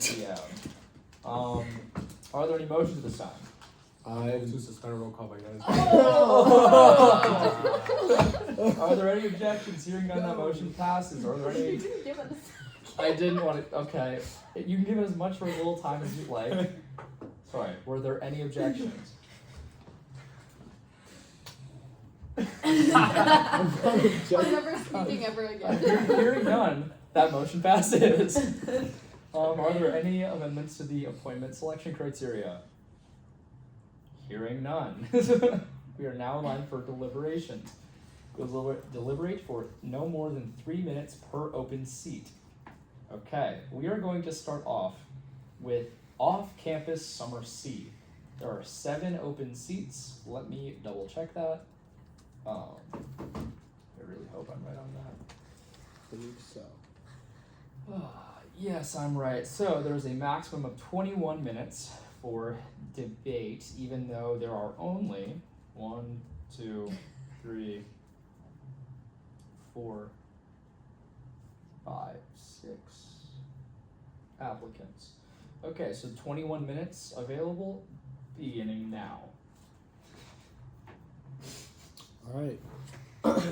p.m. Are there any motions this time? I to suspend a roll call by guys. Are there any objections? Hearing none, that motion passes. Are there any? I didn't want to. Okay, you can give it as much or as little time as you'd like. Sorry. Were there any objections? I'm never speaking ever again. Hearing none, that motion passes. Are there any amendments to the appointment selection criteria? Hearing none. We are now in line for deliberations. We'll deliberate for no more than 3 minutes per open seat. Okay, we are going to start off with off-campus summer C. There are 7 open seats. Let me double check that. I really hope I'm right on that. I believe so. Yes, I'm right. So there's a maximum of 21 minutes for debate, even though there are only 1, 2, 3, 4, 5, 6 applicants. Okay, so 21 minutes available, beginning now. All right.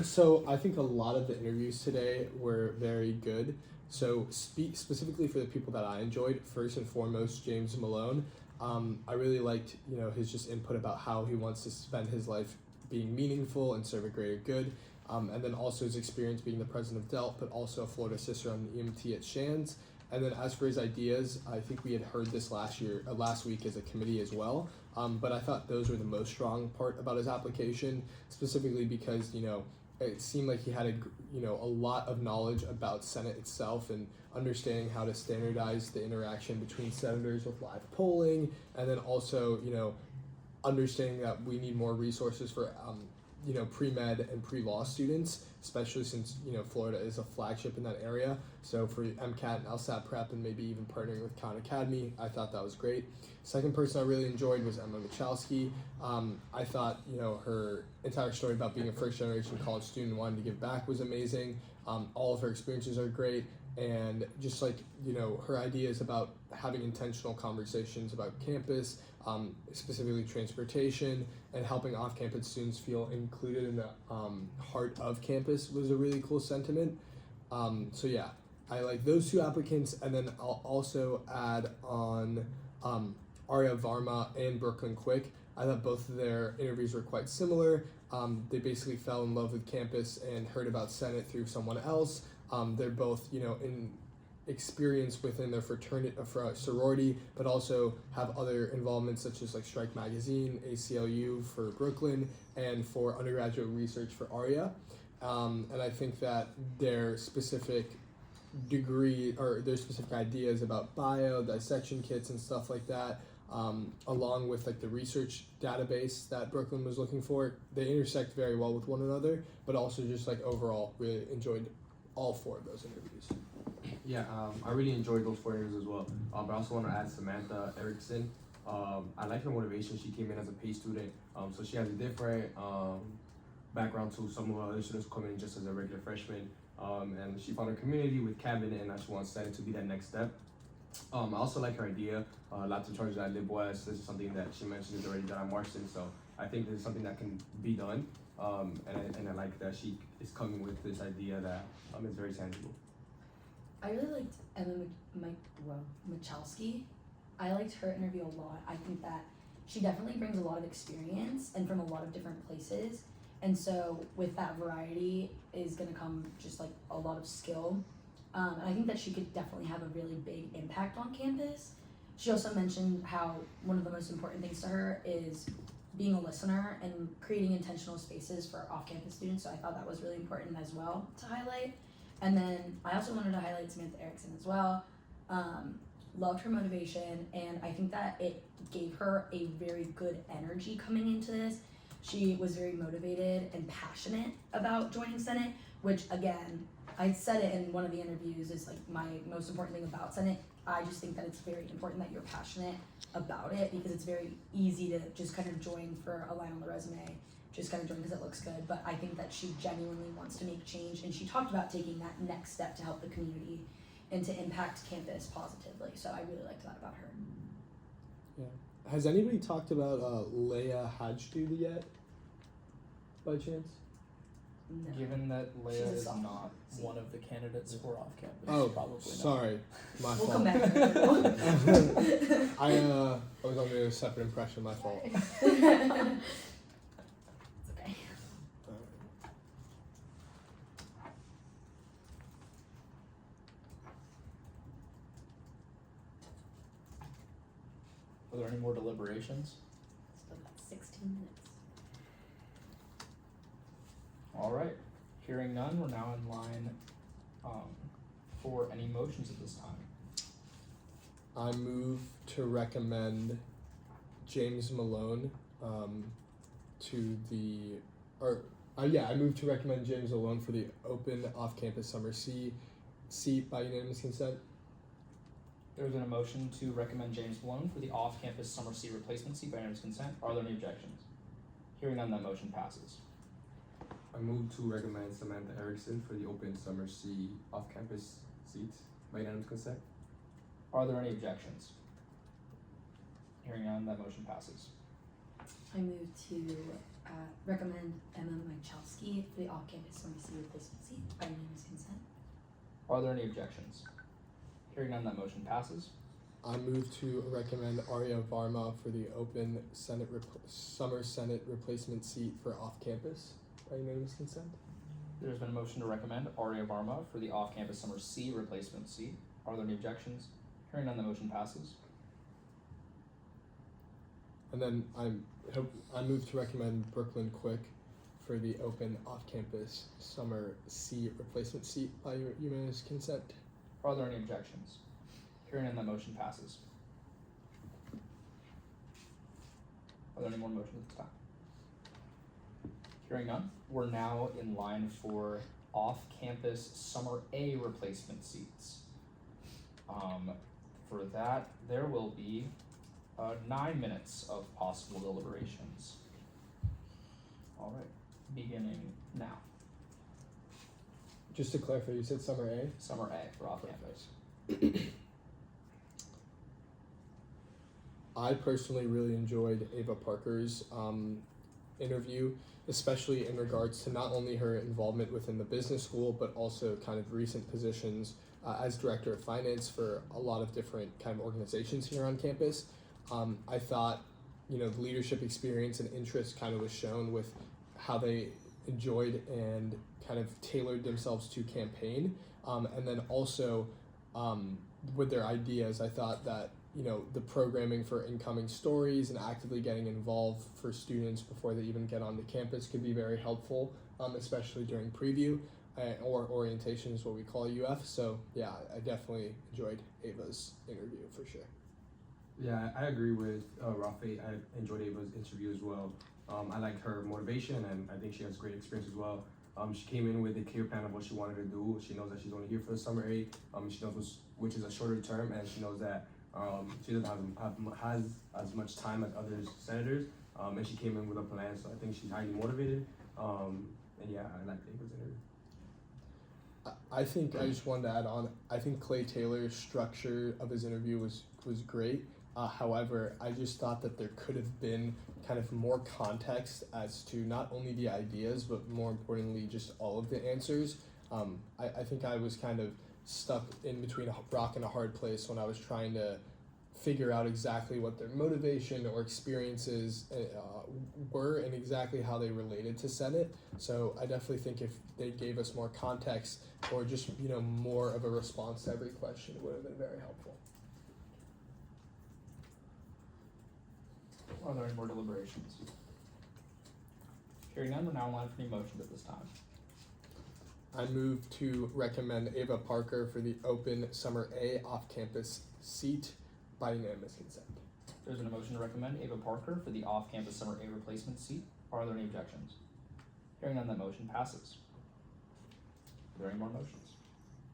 So I think a lot of the interviews today were very good. So specifically for the people that I enjoyed, first and foremost, James Malone. I really liked, his just input about how he wants to spend his life being meaningful and serve a greater good. And then also his experience being the president of DELT, but also a Florida sister on the EMT at Shands. And then as for his ideas, I think we had heard this last week as a committee as well. But I thought those were the most strong part about his application, specifically because, it seemed like he had a lot of knowledge about Senate itself and understanding how to standardize the interaction between senators with live polling, and then also, understanding that we need more resources for, pre-med and pre-law students, especially since, Florida is a flagship in that area. So for MCAT and LSAT prep and maybe even partnering with Khan Academy, I thought that was great. Second person I really enjoyed was Emma Michalski. I thought, her entire story about being a first-generation college student and wanting to give back was amazing. All of her experiences are great. And just like, her ideas about having intentional conversations about campus, specifically transportation, and helping off-campus students feel included in the heart of campus was a really cool sentiment. So yeah, I like those 2 applicants, and then I'll also add on Arya Varma and Brooklyn Quick. I thought both of their interviews were quite similar. They basically fell in love with campus and heard about Senate through someone else. They're both, in experience within their fraternity, sorority, but also have other involvements such as like Strike Magazine, ACLU for Brooklyn, and for undergraduate research for Arya. And I think that their specific degree or their specific ideas about bio, dissection kits and stuff like that, along with like the research database that Brooklyn was looking for, they intersect very well with one another, but also just like overall really enjoyed all 4 of those interviews. Yeah, I really enjoyed those 4 interviews as well. But I also want to add Samantha Erickson. I like her motivation. She came in as a PACE student, so she has a different background to some of our other students coming in just as a regular freshman. And she found her community with cabinet, and she wants Senate to be that next step. I also like her idea, lots of charges at Lib West. This is something that she mentioned is already done at Marston, so I think this is something that can be done. And I like that she is coming with this idea that is very tangible. I really liked Emma Michalski. I liked her interview a lot. I think that she definitely brings a lot of experience and from a lot of different places. And so with that variety is going to come just like a lot of skill. And I think that she could definitely have a really big impact on campus. She also mentioned how one of the most important things to her is being a listener and creating intentional spaces for off-campus students. So I thought that was really important as well to highlight. And then I also wanted to highlight Samantha Erickson as well. Loved her motivation, and I think that it gave her a very good energy coming into this. She was very motivated and passionate about joining Senate, which again, I said it in one of the interviews, is like my most important thing about Senate. I just think that it's very important that you're passionate about it, because it's very easy to just kind of join for a line on the resume, just kind of join because it looks good. But I think that she genuinely wants to make change, and she talked about taking that next step to help the community and to impact campus positively. So I really liked that about her. Has anybody talked about Leia Hajdu yet? By chance? No. Given that She's Leia a is sophomore. not One of the candidates for off campus. Oh, probably not. sorry, my We'll fault. come back to that. I was under a separate impression. My fault. It's okay. Are there any more deliberations? Still got 16 minutes. All right. Hearing none, we're now in line for any motions at this time. I move to recommend James Malone to the, I move to recommend James Malone for the open off-campus summer seat by unanimous consent. There's been a motion to recommend James Malone for the off-campus summer seat replacement seat by unanimous consent. Are there any objections? Hearing none, that motion passes. I move to recommend Samantha Erickson for the open summer C off-campus seats by unanimous consent. Are there any objections? Hearing none, that motion passes. I move to recommend Emma Michalski for the off-campus summer seat replacement seat by unanimous consent. Are there any objections? Hearing none, that motion passes. I move to recommend Arya Varma for the open summer Senate replacement seat for off-campus by unanimous consent. There's been a motion to recommend Arya Varma for the off-campus summer C replacement seat. Are there any objections? Hearing none, the motion passes. And then I move to recommend Brooklyn Quick for the open off-campus summer C replacement seat by unanimous consent. Are there any objections? Hearing none, that motion passes. Are there any more motions at this time? Hearing none, we're now in line for off-campus summer A replacement seats. For that, there will be 9 minutes of possible deliberations. All right, beginning now. Just to clarify, you said summer A? Summer A for off-campus. I personally really enjoyed Ava Parker's interview, especially in regards to not only her involvement within the business school, but also kind of recent positions as director of finance for a lot of different kind of organizations here on campus. I thought, the leadership experience and interest kind of was shown with how they enjoyed and kind of tailored themselves to campaign. And then also with their ideas, I thought that, the programming for incoming stories and actively getting involved for students before they even get onto campus could be very helpful, especially during preview or orientation is what we call UF. So yeah, I definitely enjoyed Ava's interview for sure. Yeah, I agree with Rafi. I enjoyed Ava's interview as well. I liked her motivation, and I think she has great experience as well. She came in with a clear plan of what she wanted to do. She knows that she's only here for the summer A. She knows which is a shorter term, and she knows that she doesn't have as much time as other senators. And she came in with a plan, so I think she's highly motivated. And yeah, I liked Ava's interview. I think I just wanted to add on. I think Clay Taylor's structure of his interview was great. However, I just thought that there could have been kind of more context as to not only the ideas, but more importantly, just all of the answers. I think I was kind of stuck in between a rock and a hard place when I was trying to figure out exactly what their motivation or experiences were and exactly how they related to Senate. So I definitely think if they gave us more context or just, more of a response to every question, it would have been very helpful. Are there any more deliberations? Hearing none, we're now in line for any motions at this time. I move to recommend Ava Parker for the open summer A off-campus seat by unanimous consent. There's been a motion to recommend Ava Parker for the off-campus summer A replacement seat. Are there any objections? Hearing none, that motion passes. Are there any more motions?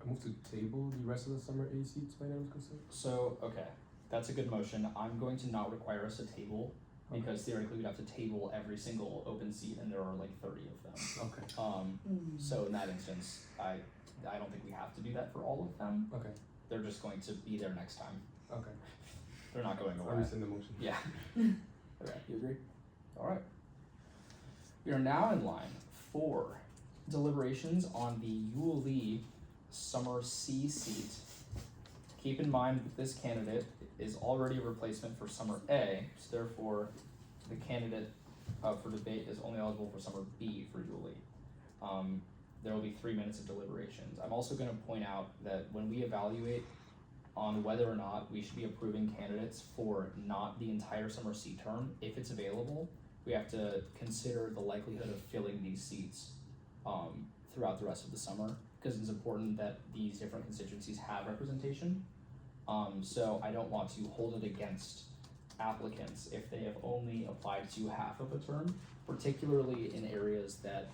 I move to table the rest of the summer A seats by unanimous consent. So, okay, that's a good motion. I'm going to not require us to table because theoretically we'd have to table every single open seat and there are like 30 of them. Okay. So in that instance, I don't think we have to do that for all of them. Okay. They're just going to be there next time. Okay. They're not going I away. rescind the motion. Yeah. Okay, you agree? Alright. We are now in line for deliberations on the Yulee Summer C seat. Keep in mind that this candidate is already a replacement for Summer A, so therefore the candidate for debate is only eligible for Summer B for Yulee. There will be 3 minutes of deliberations. I'm also going to point out that when we evaluate on whether or not we should be approving candidates for not the entire Summer C term, if it's available, we have to consider the likelihood of filling these seats throughout the rest of the summer, because it's important that these different constituencies have representation. So I don't want to hold it against applicants if they have only applied to half of a term, particularly in areas that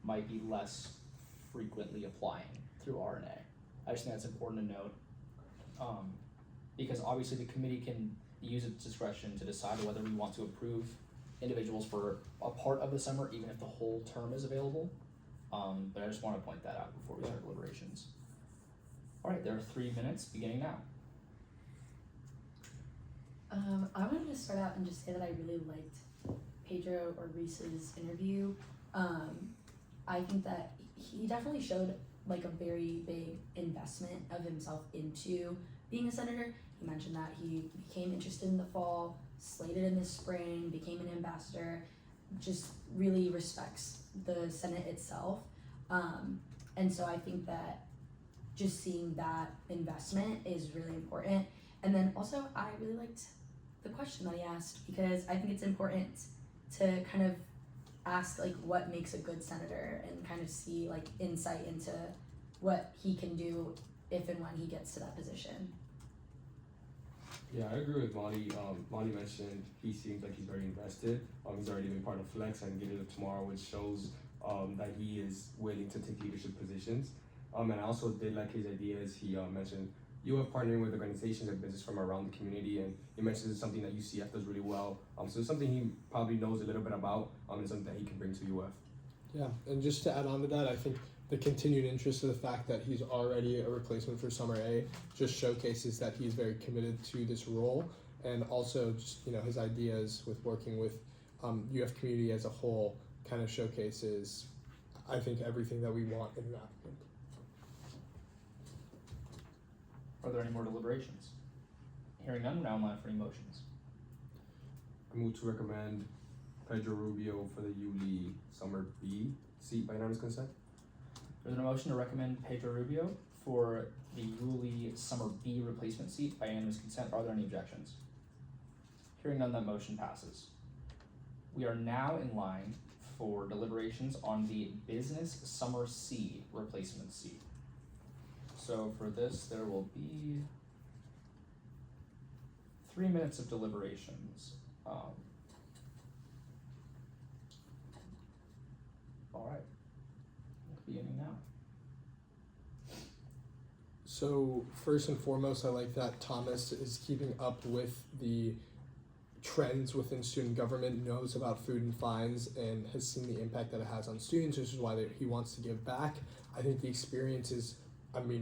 might be less frequently applying through RNA. I just think that's important to note, because obviously the committee can use its discretion to decide whether we want to approve individuals for a part of the summer, even if the whole term is available. But I just want to point that out before we start deliberations. All right, there are 3 minutes beginning now. I wanted to start out and just say that I really liked Pedro Orris's interview. I think that he definitely showed like a very big investment of himself into being a senator. He mentioned that he became interested in the fall, slated in the spring, became an ambassador, just really respects the Senate itself. And so I think that just seeing that investment is really important. And then also I really liked the question that he asked, because I think it's important to kind of ask like what makes a good senator and kind of see like insight into what he can do if and when he gets to that position. Yeah, I agree with Monty. Monty mentioned he seems like he's very invested. He's already been part of Flex and Get It Up Tomorrow, which shows that he is willing to take leadership positions. And I also did like his ideas. He mentioned UF partnering with organizations and business from around the community, and he mentioned it's something that UCF does really well. So it's something he probably knows a little bit about, and something that he can bring to UF. Yeah, and just to add on to that, I think the continued interest of the fact that he's already a replacement for Summer A just showcases that he's very committed to this role, and also just his ideas with working with UF community as a whole kind of showcases, I think, everything that we want in an applicant. Are there any more deliberations? Hearing none, we're now in line for any motions. I move to recommend Pedro Rubio for the Yulee Summer B seat by unanimous consent. There's a motion to recommend Pedro Rubio for the Yulee Summer B replacement seat by unanimous consent. Are there any objections? Hearing none, that motion passes. We are now in line for deliberations on the Business Summer C replacement seat. So for this, there will be 3 minutes of deliberations. All right, beginning now. So first and foremost, I like that Thomas is keeping up with the trends within student government, knows about food and fines, and has seen the impact that it has on students, which is why he wants to give back. I think the experience is,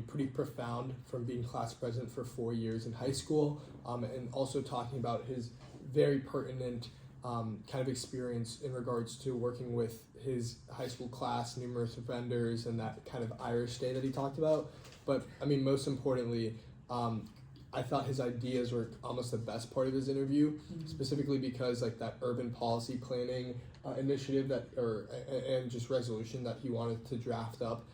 pretty profound from being class president for 4 years in high school, and also talking about his very pertinent kind of experience in regards to working with his high school class, numerous offenders, and that kind of Irish day that he talked about. But most importantly, I thought his ideas were almost the best part of his interview, specifically because like that urban policy planning initiative and just resolution that he wanted to draft up,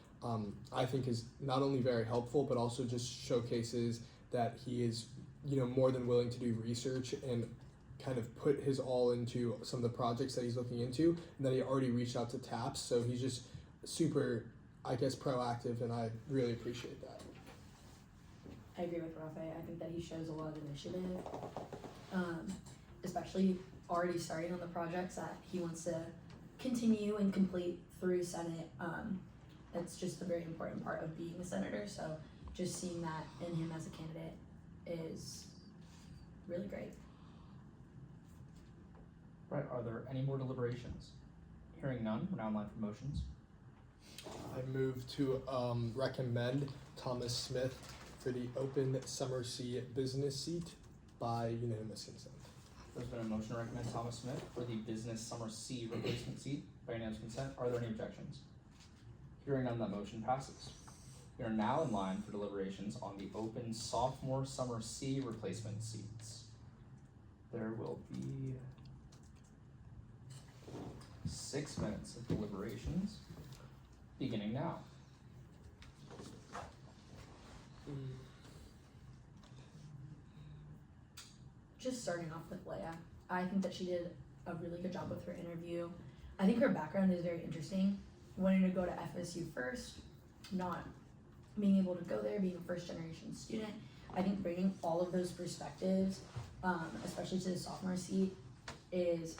I think is not only very helpful, but also just showcases that he is, more than willing to do research and kind of put his all into some of the projects that he's looking into, and that he already reached out to TAPS. So he's just super, proactive, and I really appreciate that. I agree with Rafe. I think that he shows a lot of initiative, especially already starting on the projects that he wants to continue and complete through Senate. That's just a very important part of being a senator. So just seeing that in him as a candidate is really great. Right, are there any more deliberations? Hearing none, we're now in line for motions. I move to recommend Thomas Smith for the open summer C business seat by unanimous consent. There's been a motion to recommend Thomas Smith for the business summer C replacement seat by unanimous consent. Are there any objections? Hearing none, that motion passes. We are now in line for deliberations on the open sophomore summer C replacement seats. There will be 6 minutes of deliberations, beginning now. Just starting off with Leia, I think that she did a really good job with her interview. I think her background is very interesting. Wanting to go to FSU first, not being able to go there, being a first generation student. I think bringing all of those perspectives, especially to the sophomore seat, is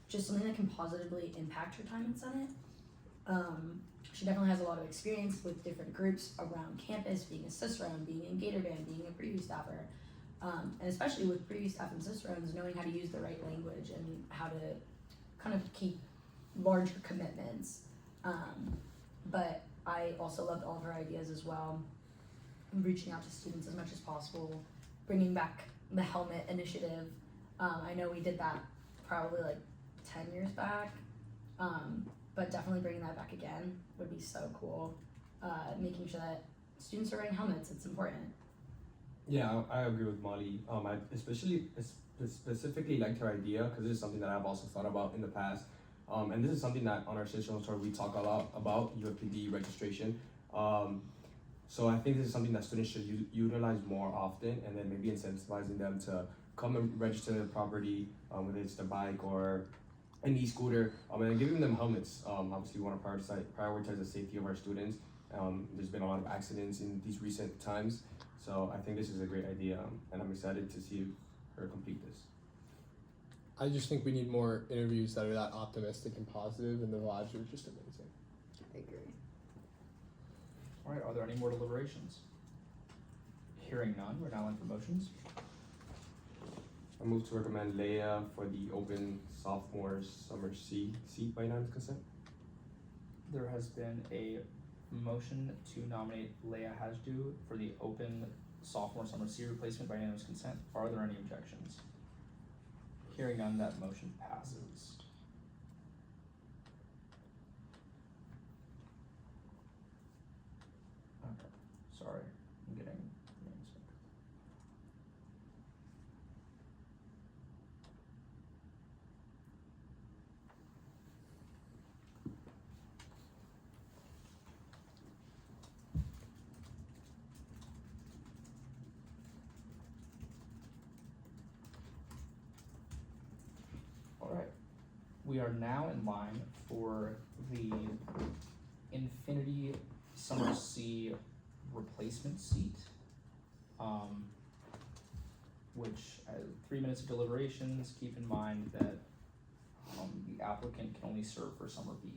just something that can positively impact her time in Senate. She definitely has a lot of experience with different groups around campus, being a cicerone, being in Gator Band, being a preview staffer. And especially with preview staff and cicerones, knowing how to use the right language and how to kind of keep larger commitments. But I also loved all of her ideas as well. Reaching out to students as much as possible, bringing back the helmet initiative. I know we did that probably like 10 years back, but definitely bringing that back again would be so cool. Making sure that students are wearing helmets, it's important. Yeah, I agree with Molly. I specifically liked her idea because this is something that I've also thought about in the past. And this is something that on our session tour we talk a lot about UFPD registration. So I think this is something that students should utilize more often, and then maybe incentivizing them to come and register their property, whether it's the bike or an e-scooter, and giving them helmets. Obviously, we want to prioritize the safety of our students. There's been a lot of accidents in these recent times, so I think this is a great idea, and I'm excited to see her complete this. I just think we need more interviews that are that optimistic and positive, and the vibes are just amazing. I agree. All right, are there any more deliberations? Hearing none, we're now in for motions. I move to recommend Leia for the open sophomore summer C seat by unanimous consent. There has been a motion to nominate Leia Hajdu for the open sophomore summer C replacement by unanimous consent. Are there any objections? Hearing none, that motion passes. Okay, sorry, I'm getting names mixed. Alright, we are now in line for the Infinity Summer C replacement seat, which 3 minutes of deliberations. Keep in mind that the applicant can only serve for summer B.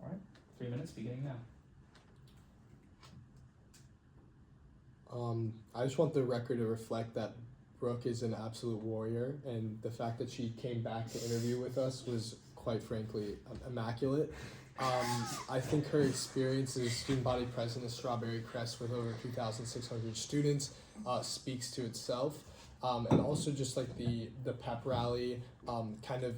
Alright, 3 minutes beginning now. I just want the record to reflect that Brooke is an absolute warrior, and the fact that she came back to interview with us was quite frankly immaculate. I think her experience as student body president of Strawberry Crest with over 2,600 students speaks to itself, and also just like the pep rally, kind of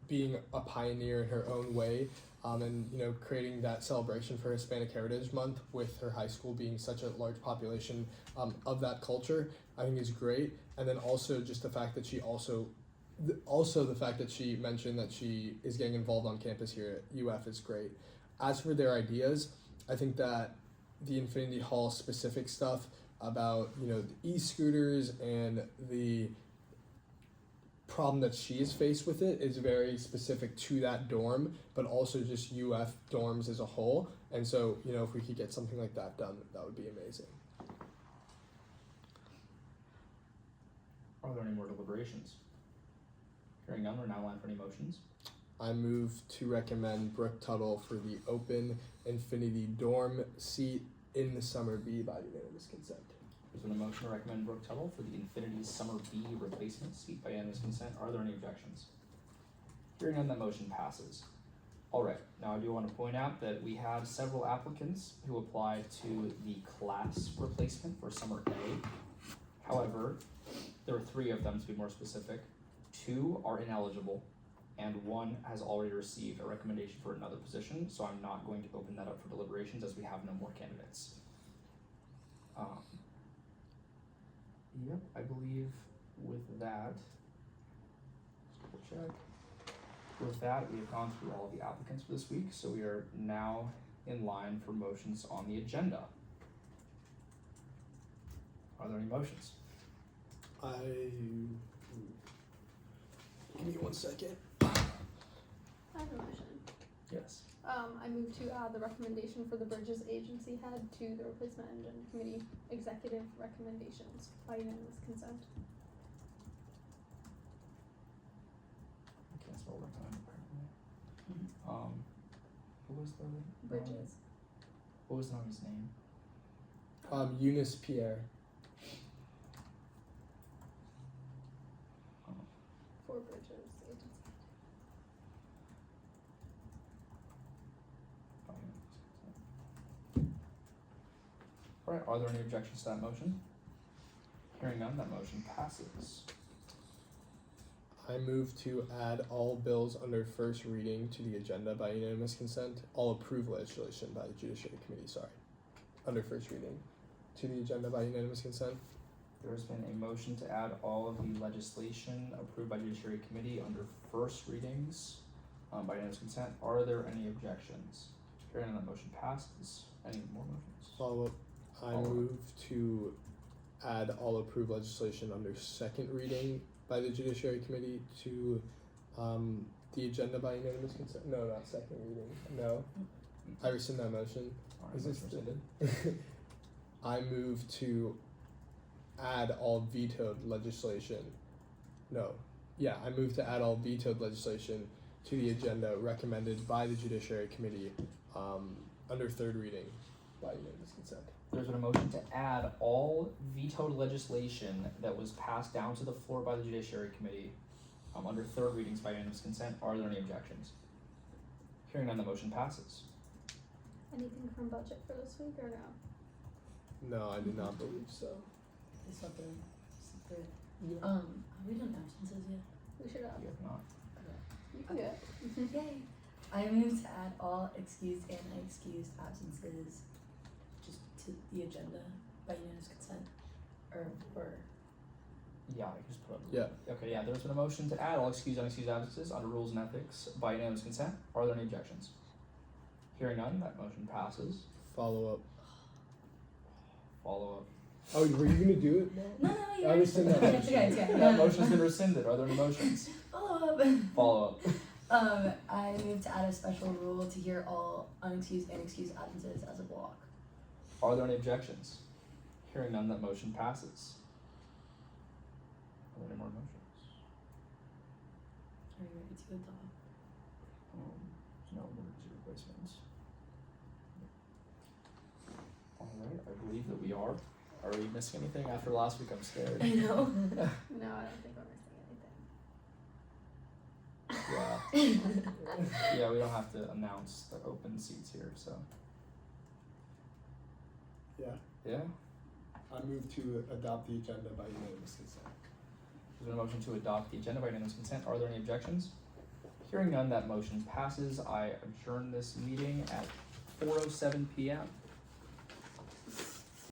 being a pioneer in her own way, and creating that celebration for Hispanic Heritage Month with her high school being such a large population of that culture, I think is great. And then also just the fact that she the fact that she mentioned that she is getting involved on campus here at UF is great. As for their ideas, I think that the Infinity Hall specific stuff about the e-scooters and the problem that she is faced with it is very specific to that dorm, but also just UF dorms as a whole. And so if we could get something like that done, that would be amazing. Are there any more deliberations? Hearing none, we're now in line for any motions. I move to recommend Brooke Tuttle for the open Infinity dorm seat in the summer B by unanimous consent. There's been a motion to recommend Brooke Tuttle for the Infinity Summer B replacement seat by unanimous consent. Are there any objections? Hearing none, that motion passes. Alright, now I do want to point out that we had several applicants who applied to the class replacement for summer A. However, there were 3 of them to be more specific. 2 are ineligible, and 1 has already received a recommendation for another position, so I'm not going to open that up for deliberations as we have no more candidates. Yep, I believe with that, double check. With that, we have gone through all of the applicants for this week, so we are now in line for motions on the agenda. Are there any motions? Give me 1 second. I have a motion. Yes. I move to add the recommendation for the Bridges Agency Head to the Replacement Engine Committee Executive Recommendations by unanimous consent. I can't spell recommend apparently. What was the Bridges. What was the nominee name? Eunice Pierre. For Bridges Agency. Alright, are there any objections to that motion? Hearing none, that motion passes. I move to add all bills under first reading to the agenda by unanimous consent. All approved legislation by the Judiciary Committee, under first reading to the agenda by unanimous consent. There has been a motion to add all of the legislation approved by Judiciary Committee under first readings by unanimous consent. Are there any objections? Hearing none, that motion passes. Any more motions? Follow up. I Follow up. move to add all approved legislation under second reading by the Judiciary Committee to the agenda by unanimous consent. No, not second reading. No. I rescind that motion. Alright, Is motion this rescinded. I move to add all vetoed legislation. I move to add all vetoed legislation to the agenda recommended by the Judiciary Committee under third reading by unanimous consent. There's been a motion to add all vetoed legislation that was passed down to the floor by the Judiciary Committee under third readings by unanimous consent. Are there any objections? Hearing none, the motion passes. Anything from budget for this week or no? No, I do not believe so. It's not the third. Yeah. Have we done absences yet? We should have. You have not. You can do it. Yay. I move to add all excused and unexcused absences just to the agenda by unanimous consent. Or Yeah, I can just put up. Yeah. Okay, yeah, there's been a motion to add all excused and unexcused absences under rules and ethics by unanimous consent. Are there any objections? Hearing none, that motion passes. Follow up. Follow up. Oh, were you gonna do it? no, you I rescind that motion. Okay. That motion's been rescinded. Are there any motions? Follow up. Follow up. I move to add a special rule to hear all unexcused and excused absences as a block. Are there any objections? Hearing none, that motion passes. Are there any more motions? Are you ready to adopt? No emergency replacements. Alright, I believe that we are. Are we missing anything after last week? I'm scared. I know. No, I don't think we're missing anything. Yeah. Yeah, we don't have to announce the open seats here, so. Yeah. Yeah? I move to adopt the agenda by unanimous consent. There's been a motion to adopt the agenda by unanimous consent. Are there any objections? Hearing none, that motion passes. I adjourn this meeting at 4:07 p.m.